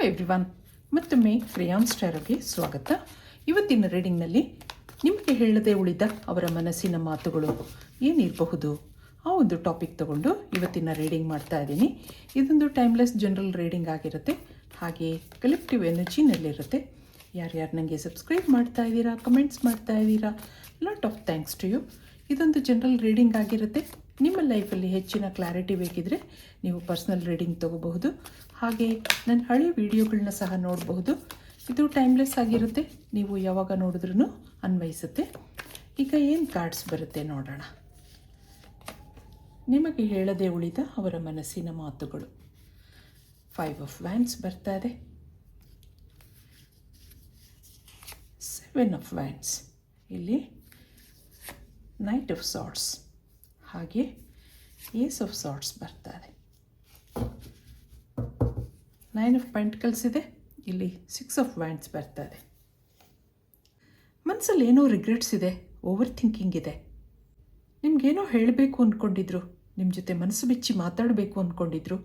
Everyone, ಮತ್ತೊಮ್ಮೆ ಕ್ರೇಯಾನ್ ಸ್ಟಾರ್ಗೆ ಸ್ವಾಗತ. ಇವತ್ತಿನ ರೀಡಿಂಗ್ನಲ್ಲಿ ನಿಮಗೆ ಹೇಳದೆ ಉಳಿದ ಅವರ ಮನಸ್ಸಿನ ಮಾತುಗಳು ಏನಿರಬಹುದು ಆ ಒಂದು ಟಾಪಿಕ್ ತಗೊಂಡು ಇವತ್ತಿನ ರೀಡಿಂಗ್ ಮಾಡ್ತಾ ಇದ್ದೀನಿ. ಇದೊಂದು ಟೈಮ್ಲೆಸ್ ಜನರಲ್ ರೀಡಿಂಗ್ ಆಗಿರುತ್ತೆ, ಹಾಗೆ ಕಲೆಕ್ಟಿವ್ ಎನರ್ಜಿನಲ್ಲಿರುತ್ತೆ. ಯಾರ್ಯಾರು ನನಗೆ ಸಬ್ಸ್ಕ್ರೈಬ್ ಮಾಡ್ತಾ ಇದ್ದೀರಾ, ಕಮೆಂಟ್ಸ್ ಮಾಡ್ತಾ ಇದ್ದೀರಾ, lot of thanks to you. ಇದೊಂದು ಜನರಲ್ ರೀಡಿಂಗ್ ಆಗಿರುತ್ತೆ. ನಿಮ್ಮ ಲೈಫಲ್ಲಿ ಹೆಚ್ಚಿನ ಕ್ಲಾರಿಟಿ ಬೇಕಿದ್ರೆ ನೀವು ಪರ್ಸ್ನಲ್ ರೀಡಿಂಗ್ ತೊಗೋಬಹುದು. ಹಾಗೆ ನನ್ನ ಹಳೆ ವಿಡಿಯೋಗಳನ್ನ ಸಹ ನೋಡಬಹುದು. ಇದು ಟೈಮ್ಲೆಸ್ ಆಗಿರುತ್ತೆ, ನೀವು ಯಾವಾಗ ನೋಡಿದ್ರೂ ಅನ್ವಯಿಸುತ್ತೆ. ಈಗ ಏನು ಕಾರ್ಡ್ಸ್ ಬರುತ್ತೆ ನೋಡೋಣ. ನಿಮಗೆ ಹೇಳದೆ ಉಳಿದ ಅವರ ಮನಸ್ಸಿನ ಮಾತುಗಳು. 5 ಆಫ್ ವ್ಯಾಂಡ್ಸ್ ಬರ್ತಾ ಇದೆ, 7 ಆಫ್ ವ್ಯಾಂಡ್ಸ್, ಇಲ್ಲಿ ನೈಟ್ ಆಫ್ ಸಾರ್ಟ್ಸ್, ಹಾಗೆ ಏಸ್ ಆಫ್ ಸಾರ್ಟ್ಸ್ ಬರ್ತಾ ಇದೆ, 9 ಆಫ್ ಪೆಂಟಿಕಲ್ಸ್ ಇದೆ, ಇಲ್ಲಿ 6 ಆಫ್ ವ್ಯಾಂಡ್ಸ್ ಬರ್ತಾ ಇದೆ. ಮನಸ್ಸಲ್ಲಿ ಏನೋ ರಿಗ್ರೆಟ್ಸ್ ಇದೆ, ಓವರ್ ಥಿಂಕಿಂಗ್ ಇದೆ. ನಿಮಗೇನೋ ಹೇಳಬೇಕು ಅಂದ್ಕೊಂಡಿದ್ರು, ನಿಮ್ಮ ಜೊತೆ ಮನಸ್ಸು ಬಿಚ್ಚಿ ಮಾತಾಡಬೇಕು ಅಂದ್ಕೊಂಡಿದ್ರು,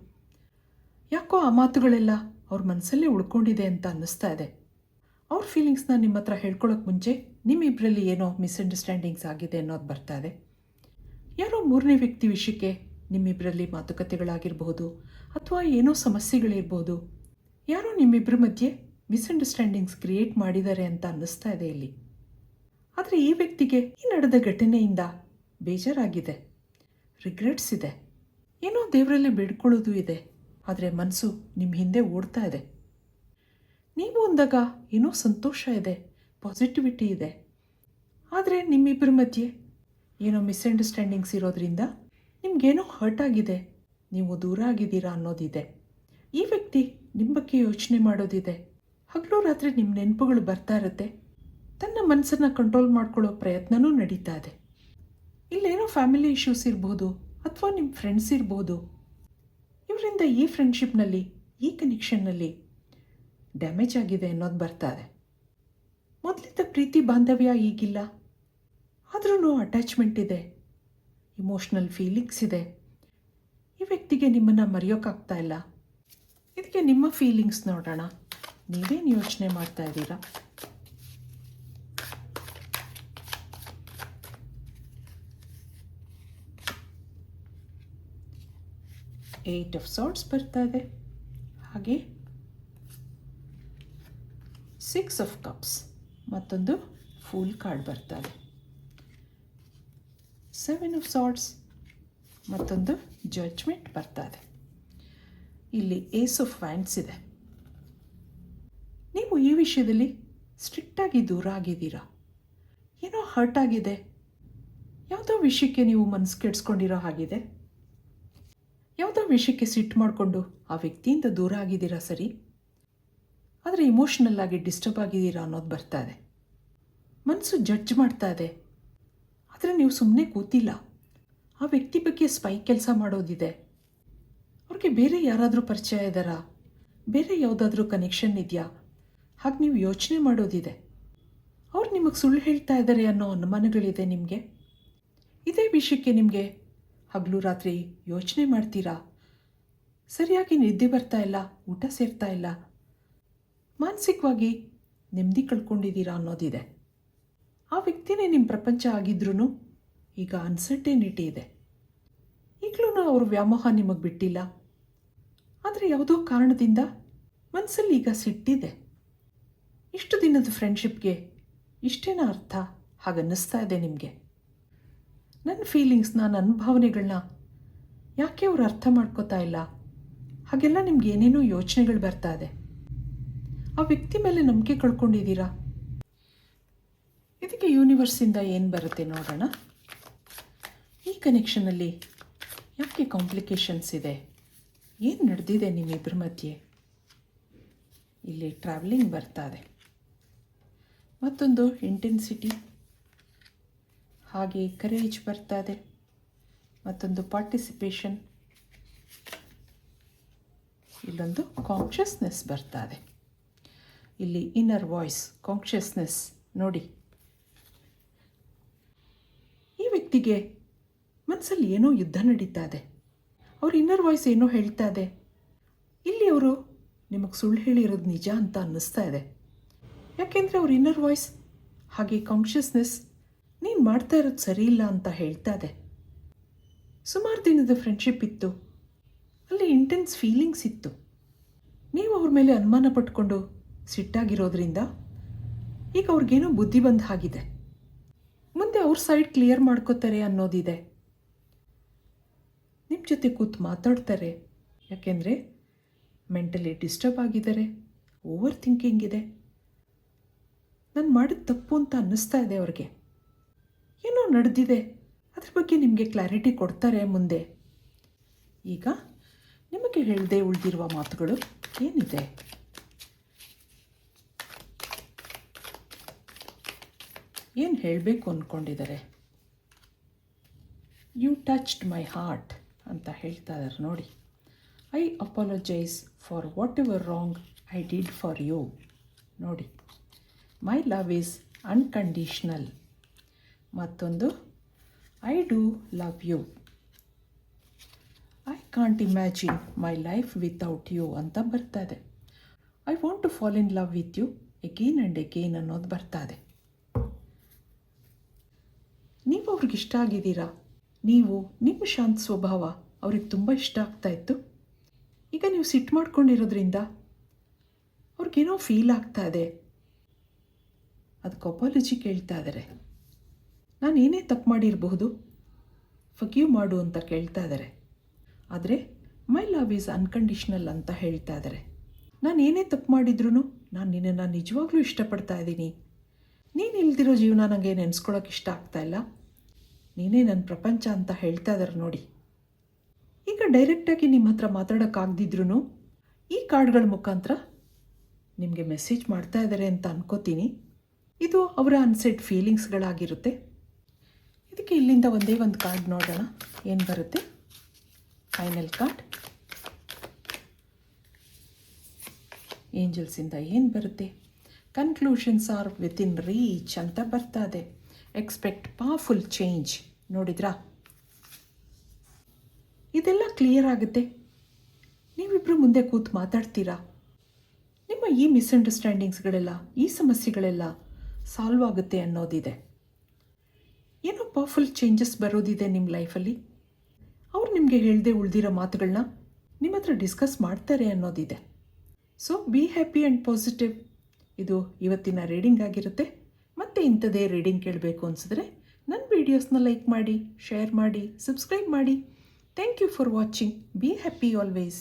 ಯಾಕೋ ಆ ಮಾತುಗಳೆಲ್ಲ ಅವ್ರ ಮನಸ್ಸಲ್ಲೇ ಉಳ್ಕೊಂಡಿದೆ ಅಂತ ಅನ್ನಿಸ್ತಾ ಇದೆ. ಅವ್ರ ಫೀಲಿಂಗ್ಸ್ನ ನಿಮ್ಮ ಹತ್ರ ಹೇಳ್ಕೊಳ್ಳೋಕೆ ಮುಂಚೆ ನಿಮ್ಮಿಬ್ಬರಲ್ಲಿ ಏನೋ ಮಿಸ್ಅಂಡರ್ಸ್ಟ್ಯಾಂಡಿಂಗ್ಸ್ ಆಗಿದೆ ಅನ್ನೋದು ಬರ್ತಾ ಇದೆ. ಯಾರೋ ಮೂರನೇ ವ್ಯಕ್ತಿ ವಿಷಯಕ್ಕೆ ನಿಮ್ಮಿಬ್ಬರಲ್ಲಿ ಮಾತುಕತೆಗಳಾಗಿರಬಹುದು, ಅಥವಾ ಏನೋ ಸಮಸ್ಯೆಗಳಿರ್ಬೋದು. ಯಾರೋ ನಿಮ್ಮಿಬ್ಬರ ಮಧ್ಯೆ ಮಿಸ್ಅಂಡರ್ಸ್ಟ್ಯಾಂಡಿಂಗ್ಸ್ ಕ್ರಿಯೇಟ್ ಮಾಡಿದ್ದಾರೆ ಅಂತ ಅನ್ನಿಸ್ತಾ ಇದೆ ಇಲ್ಲಿ. ಆದರೆ ಈ ವ್ಯಕ್ತಿಗೆ ಈ ನಡೆದ ಘಟನೆಯಿಂದ ಬೇಜಾರಾಗಿದೆ, ರಿಗ್ರೆಟ್ಸ್ ಇದೆ, ಏನೋ ದೇವರಲ್ಲೇ ಬೇಡ್ಕೊಳ್ಳೋದು ಇದೆ. ಆದರೆ ಮನಸ್ಸು ನಿಮ್ಮ ಹಿಂದೆ ಓಡ್ತಾ ಇದೆ. ನೀವು ಅಂದಾಗ ಏನೋ ಸಂತೋಷ ಇದೆ, ಪಾಸಿಟಿವಿಟಿ ಇದೆ. ಆದರೆ ನಿಮ್ಮಿಬ್ಬರ ಮಧ್ಯೆ ಏನೋ ಮಿಸ್ಅಂಡರ್ಸ್ಟ್ಯಾಂಡಿಂಗ್ಸ್ ಇರೋದ್ರಿಂದ ನಿಮಗೇನೋ ಹರ್ಟ್ ಆಗಿದೆ, ನೀವು ದೂರ ಆಗಿದ್ದೀರಾ ಅನ್ನೋದಿದೆ. ಈ ವ್ಯಕ್ತಿ ನಿಮ್ಮ ಬಗ್ಗೆ ಯೋಚನೆ ಮಾಡೋದಿದೆ. ಹಗಲು ರಾತ್ರಿ ನಿಮ್ಮ ನೆನಪುಗಳು ಬರ್ತಾ ಇರುತ್ತೆ. ತನ್ನ ಮನಸ್ಸನ್ನು ಕಂಟ್ರೋಲ್ ಮಾಡ್ಕೊಳ್ಳೋ ಪ್ರಯತ್ನವೂ ನಡೀತಾ ಇದೆ. ಇಲ್ಲೇನೋ ಫ್ಯಾಮಿಲಿ ಇಶ್ಯೂಸ್ ಇರ್ಬೋದು, ಅಥವಾ ನಿಮ್ಮ ಫ್ರೆಂಡ್ಸ್ ಇರ್ಬೋದು. ಇವರಿಂದ ಈ ಫ್ರೆಂಡ್ಶಿಪ್ನಲ್ಲಿ, ಈ ಕನೆಕ್ಷನ್ನಲ್ಲಿ ಡ್ಯಾಮೇಜ್ ಆಗಿದೆ ಅನ್ನೋದು ಬರ್ತಾ ಇದೆ. ಮೊದಲಿದ್ದ ಪ್ರೀತಿ ಬಾಂಧವ್ಯ ಈಗಿಲ್ಲ, ಆದ್ರೂ ಅಟ್ಯಾಚ್ಮೆಂಟ್ ಇದೆ, ಇಮೋಷ್ನಲ್ ಫೀಲಿಂಗ್ಸ್ ಇದೆ. ಈ ವ್ಯಕ್ತಿಗೆ ನಿಮ್ಮನ್ನು ಮರೆಯೋಕ್ಕಾಗ್ತಾ ಇಲ್ಲ. ಇದಕ್ಕೆ ನಿಮ್ಮ ಫೀಲಿಂಗ್ಸ್ ನೋಡೋಣ, ನೀವೇನು ಯೋಚನೆ ಮಾಡ್ತಾ ಇದ್ದೀರಾ. ಏಟ್ ಆಫ್ ಸಾರ್ಟ್ಸ್ ಬರ್ತಾ ಇದೆ, ಹಾಗೆ 6 ಆಫ್ ಕಪ್ಸ್, ಮತ್ತೊಂದು ಫೂಲ್ ಕಾರ್ಡ್ ಬರ್ತಾ ಇದೆ, 7 ಆಫ್ ಸಾರ್ಟ್ಸ್, ಮತ್ತೊಂದು ಜಡ್ಜ್ಮೆಂಟ್ ಬರ್ತಾ ಇದೆ. ಇಲ್ಲಿ ಏಸ್ ಆಫ್ ವ್ಯಾಂಡ್ಸ್ ಇದೆ. ನೀವು ಈ ವಿಷಯದಲ್ಲಿ ಸ್ಟ್ರಿಕ್ಟಾಗಿ ದೂರ ಆಗಿದ್ದೀರಾ. ಏನೋ ಹರ್ಟ್ ಆಗಿದೆ, ಯಾವುದೋ ವಿಷಯಕ್ಕೆ ನೀವು ಮನಸ್ಸು ಕೆಡಿಸ್ಕೊಂಡಿರೋ ಹಾಗಿದೆ. ಯಾವುದೋ ವಿಷಯಕ್ಕೆ ಸಿಟ್ಟು ಮಾಡಿಕೊಂಡು ಆ ವ್ಯಕ್ತಿಯಿಂದ ದೂರ ಆಗಿದ್ದೀರಾ ಸರಿ, ಆದರೆ ಇಮೋಷ್ನಲ್ ಆಗಿ ಡಿಸ್ಟರ್ಬ್ ಆಗಿದ್ದೀರಾ ಅನ್ನೋದು ಬರ್ತಾ ಇದೆ. ಮನಸ್ಸು ಜಡ್ಜ್ ಮಾಡ್ತಾ ಇದೆ, ಆದರೆ ನೀವು ಸುಮ್ಮನೆ ಕೂತಿಲ್ಲ. ಆ ವ್ಯಕ್ತಿ ಬಗ್ಗೆ ಸ್ಪೈ ಕೆಲಸ ಮಾಡೋದಿದೆ. ಅವ್ರಿಗೆ ಬೇರೆ ಯಾರಾದರೂ ಪರಿಚಯ ಇದ್ದಾರಾ, ಬೇರೆ ಯಾವುದಾದ್ರೂ ಕನೆಕ್ಷನ್ ಇದೆಯಾ, ಹಾಗೆ ನೀವು ಯೋಚನೆ ಮಾಡೋದಿದೆ. ಅವ್ರು ನಿಮಗೆ ಸುಳ್ಳು ಹೇಳ್ತಾ ಇದ್ದಾರೆ ಅನ್ನೋ ಅನುಮಾನಗಳಿದೆ ನಿಮಗೆ. ಇದೇ ವಿಷಯಕ್ಕೆ ನಿಮಗೆ ಹಗಲು ರಾತ್ರಿ ಯೋಚನೆ ಮಾಡ್ತೀರಾ. ಸರಿಯಾಗಿ ನಿದ್ದೆ ಬರ್ತಾ ಇಲ್ಲ, ಊಟ ಸೇರ್ತಾ ಇಲ್ಲ, ಮಾನಸಿಕವಾಗಿ ನೆಮ್ಮದಿ ಕಳ್ಕೊಂಡಿದ್ದೀರಾ ಅನ್ನೋದಿದೆ. ಆ ವ್ಯಕ್ತಿನೇ ನಿಮ್ಮ ಪ್ರಪಂಚ ಆಗಿದ್ರೂ ಈಗ ಅನ್ಸರ್ಟೇನಿಟಿ ಇದೆ. ಈಗಲೂ ಅವ್ರ ವ್ಯಾಮೋಹ ನಿಮಗೆ ಬಿಟ್ಟಿಲ್ಲ, ಆದರೆ ಯಾವುದೋ ಕಾರಣದಿಂದ ಮನಸ್ಸಲ್ಲಿ ಈಗ ಸಿಟ್ಟಿದೆ. ಇಷ್ಟು ದಿನದ ಫ್ರೆಂಡ್ಶಿಪ್ಗೆ ಇಷ್ಟೇನ ಅರ್ಥ ಹಾಗನ್ನಿಸ್ತಾ ಇದೆ ನಿಮಗೆ. ನನ್ನ ಫೀಲಿಂಗ್ಸ್ನ, ನನ್ನ ಭಾವನೆಗಳನ್ನ ಯಾಕೆ ಅವರು ಅರ್ಥ ಮಾಡ್ಕೋತಾ ಇಲ್ಲ, ಹಾಗೆಲ್ಲ ನಿಮ್ಗೆ ಏನೇನೋ ಯೋಚನೆಗಳು ಬರ್ತಾ ಇದೆ. ಆ ವ್ಯಕ್ತಿ ಮೇಲೆ ನಂಬಿಕೆ ಕಳ್ಕೊಂಡಿದ್ದೀರಾ. ಇದಕ್ಕೆ ಯೂನಿವರ್ಸಿಂದ ಏನು ಬರುತ್ತೆ ನೋಡೋಣ. ಈ ಕನೆಕ್ಷನಲ್ಲಿ ಯಾಕೆ ಕಾಂಪ್ಲಿಕೇಶನ್ಸ್ ಇದೆ, ಏನು ನಡೆದಿದೆ ನಿಮ್ಮಿಬ್ಬರ ಮಧ್ಯೆ. ಇಲ್ಲಿ ಟ್ರಾವೆಲಿಂಗ್ ಬರ್ತಾ ಇದೆ, ಮತ್ತೊಂದು ಇಂಟೆನ್ಸಿಟಿ, ಹಾಗೆ ಕರೇಜ್ ಬರ್ತಾ ಇದೆ, ಮತ್ತೊಂದು ಪಾರ್ಟಿಸಿಪೇಷನ್, ಇಲ್ಲೊಂದು ಕಾನ್ಷಿಯಸ್ನೆಸ್ ಬರ್ತಾ ಇದೆ. ಇಲ್ಲಿ ಇನ್ನರ್ ವಾಯ್ಸ್, ಕಾನ್ಷಿಯಸ್ನೆಸ್ ನೋಡಿ. ಈ ವ್ಯಕ್ತಿಗೆ ಮನಸ್ಸಲ್ಲಿ ಏನೋ ಯುದ್ಧ ನಡೀತಾ ಇದೆ. ಅವ್ರ ಇನ್ನರ್ ವಾಯ್ಸ್ ಏನೋ ಹೇಳ್ತಾ ಇದೆ. ಇಲ್ಲಿ ಅವರು ನಿಮಗೆ ಸುಳ್ಳು ಹೇಳಿರೋದು ನಿಜ ಅಂತ ಅನ್ನಿಸ್ತಾ ಇದೆ. ಯಾಕೆಂದರೆ ಅವ್ರ ಇನ್ನರ್ ವಾಯ್ಸ್ ಹಾಗೆ ಕಾನ್ಷಿಯಸ್ನೆಸ್ ನೀನು ಮಾಡ್ತಾ ಇರೋದು ಸರಿ ಇಲ್ಲ ಅಂತ ಹೇಳ್ತಾ ಇದೆ. ಸುಮಾರು ದಿನದ ಫ್ರೆಂಡ್ಶಿಪ್ ಇತ್ತು, ಅಲ್ಲಿ ಇಂಟೆನ್ಸ್ ಫೀಲಿಂಗ್ಸ್ ಇತ್ತು. ನೀವು ಅವ್ರ ಮೇಲೆ ಅನುಮಾನ ಪಟ್ಕೊಂಡು ಸಿಟ್ಟಾಗಿರೋದ್ರಿಂದ ಈಗ ಅವ್ರಿಗೇನೋ ಬುದ್ಧಿ ಬಂದ ಹಾಗಿದೆ. ಮುಂದೆ ಅವ್ರ ಸೈಡ್ ಕ್ಲಿಯರ್ ಮಾಡ್ಕೋತಾರೆ ಅನ್ನೋದಿದೆ. ನಿಮ್ಮ ಜೊತೆ ಕೂತು ಮಾತಾಡ್ತಾರೆ. ಯಾಕೆಂದರೆ ಮೆಂಟಲಿ ಡಿಸ್ಟರ್ಬ್ ಆಗಿದ್ದಾರೆ, ಓವರ್ ಥಿಂಕಿಂಗ್ ಇದೆ. ನಾನು ಮಾಡಿದ ತಪ್ಪು ಅಂತ ಅನ್ನಿಸ್ತಾ ಇದೆ ಅವ್ರಿಗೆ. ಏನೋ ನಡೆದಿದೆ, ಅದ್ರ ಬಗ್ಗೆ ನಿಮಗೆ ಕ್ಲಾರಿಟಿ ಕೊಡ್ತಾರೆ ಮುಂದೆ. ಈಗ ನಿಮಗೆ ಹೇಳದೆ ಉಳಿದಿರುವ ಮಾತುಗಳು ಏನಿದೆ? ಏನು ಹೇಳಬೇಕು ಅಂದ್ಕೊಂಡಿದ್ದಾರೆ? ಯು ಟಚ್ಡ್ ಮೈ ಹಾರ್ಟ್ ಅಂತ ಹೇಳ್ತಾ ಇದ್ದಾರೆ ನೋಡಿ. I apologise for whatever wrong I did for you. ನೋಡಿ, ಮೈ ಲವ್ ಈಸ್ ಅನ್ಕಂಡೀಷ್ನಲ್. ಮತ್ತೊಂದು, I do love you. I can't imagine my life without you ಅಂತ ಬರ್ತಾ ಇದೆ. I want to fall in love with you again and again ಅನ್ನೋದು ಬರ್ತಾ ಇದೆ. ನೀವು ಅವ್ರಿಗೆ ಇಷ್ಟ ಆಗಿದ್ದೀರಾ. ನೀವು ನಿಮ್ಮ ಶಾಂತ ಸ್ವಭಾವ ಅವ್ರಿಗೆ ತುಂಬ ಇಷ್ಟ ಆಗ್ತಾ ಇತ್ತು. ಈಗ ನೀವು ಸಿಟ್ಟು ಮಾಡ್ಕೊಂಡಿರೋದ್ರಿಂದ ಅವ್ರಿಗೇನೋ ಫೀಲ್ ಆಗ್ತಾ ಇದೆ. ಅದಕ್ಕೆ ಅಪಾಲಜಿ ಕೇಳ್ತಾ ಇದ್ದಾರೆ. ನಾನು ಏನೇ ತಪ್ಪು ಮಾಡಿರಬಹುದು, ಫರ್ಗಿವ್ ಮಾಡು ಅಂತ ಕೇಳ್ತಾ ಇದ್ದಾರೆ. ಆದರೆ ಮೈ ಲವ್ ಈಸ್ ಅನ್ಕಂಡೀಷ್ನಲ್ ಅಂತ ಹೇಳ್ತಾ ಇದ್ದಾರೆ. ನಾನು ಏನೇ ತಪ್ಪು ಮಾಡಿದ್ರೂ ನಾನು ನಿನ್ನನ್ನು ನಿಜವಾಗ್ಲೂ ಇಷ್ಟಪಡ್ತಾ ಇದ್ದೀನಿ. ನೀನು ಇಲ್ದಿರೋ ಜೀವನ ನನಗೆ ನೆನೆಸ್ಕೊಳ್ಳೋಕೆ ಇಷ್ಟ ಆಗ್ತಾಯಿಲ್ಲ. ನೀನೇ ನನ್ನ ಪ್ರಪಂಚ ಅಂತ ಹೇಳ್ತಾ ಇದ್ದಾರೆ ನೋಡಿ. ಈಗ ಡೈರೆಕ್ಟಾಗಿ ನಿಮ್ಮ ಹತ್ರ ಮಾತಾಡೋಕ್ಕಾಗ್ದಿದ್ರೂ ಈ ಕಾರ್ಡ್ಗಳ ಮುಖಾಂತರ ನಿಮಗೆ ಮೆಸೇಜ್ ಮಾಡ್ತಾ ಇದ್ದಾರೆ ಅಂತ ಅನ್ಕೋತೀನಿ. ಇದು ಅವರ ಅನ್ಸೆಡ್ ಫೀಲಿಂಗ್ಸ್ಗಳಾಗಿರುತ್ತೆ. ಇದಕ್ಕೆ ಇಲ್ಲಿಂದ ಒಂದೇ ಒಂದು ಕಾರ್ಡ್ ನೋಡೋಣ ಏನು ಬರುತ್ತೆ. ಫೈನಲ್ ಕಾರ್ಡ್ ಏಂಜಲ್ಸಿಂದ ಏನು ಬರುತ್ತೆ? ಕನ್ಕ್ಲೂಷನ್ಸ್ ಆರ್ ವಿತಿನ್ ರೀಚ್ ಅಂತ ಬರ್ತಾ ಇದೆ. Expect powerful change. ನೋಡಿದ್ರಾ, ಇದೆಲ್ಲ ಕ್ಲಿಯರ್ ಆಗುತ್ತೆ. ನೀವಿಬ್ಬರು ಮುಂದೆ ಕೂತು ಮಾತಾಡ್ತೀರಾ. ನಿಮ್ಮ ಈ ಮಿಸ್ಅಂಡರ್ಸ್ಟ್ಯಾಂಡಿಂಗ್ಸ್ಗಳೆಲ್ಲ, ಈ ಸಮಸ್ಯೆಗಳೆಲ್ಲ ಸಾಲ್ವ್ ಆಗುತ್ತೆ ಅನ್ನೋದಿದೆ. ಏನೋ ಪವರ್ಫುಲ್ ಚೇಂಜಸ್ ಬರೋದಿದೆ ನಿಮ್ಮ ಲೈಫಲ್ಲಿ. ಅವ್ರು ನಿಮಗೆ ಹೇಳದೆ ಉಳಿದಿರೋ ಮಾತುಗಳನ್ನ ನಿಮ್ಮ ಹತ್ರ ಡಿಸ್ಕಸ್ ಮಾಡ್ತಾರೆ ಅನ್ನೋದಿದೆ. So be happy and positive. ಇದು ಇವತ್ತಿನ ರೀಡಿಂಗ್ ಆಗಿರುತ್ತೆ. ಮತ್ತೆ ಇಂಥದೇ ರೀಡಿಂಗ್ ಕೇಳಬೇಕು ಅನಿಸಿದ್ರೆ ನನ್ನ ವೀಡಿಯೋಸ್ನ ಲೈಕ್ ಮಾಡಿ, ಶೇರ್ ಮಾಡಿ, ಸಬ್ಸ್ಕ್ರೈಬ್ ಮಾಡಿ. Thank you for watching. Be happy always.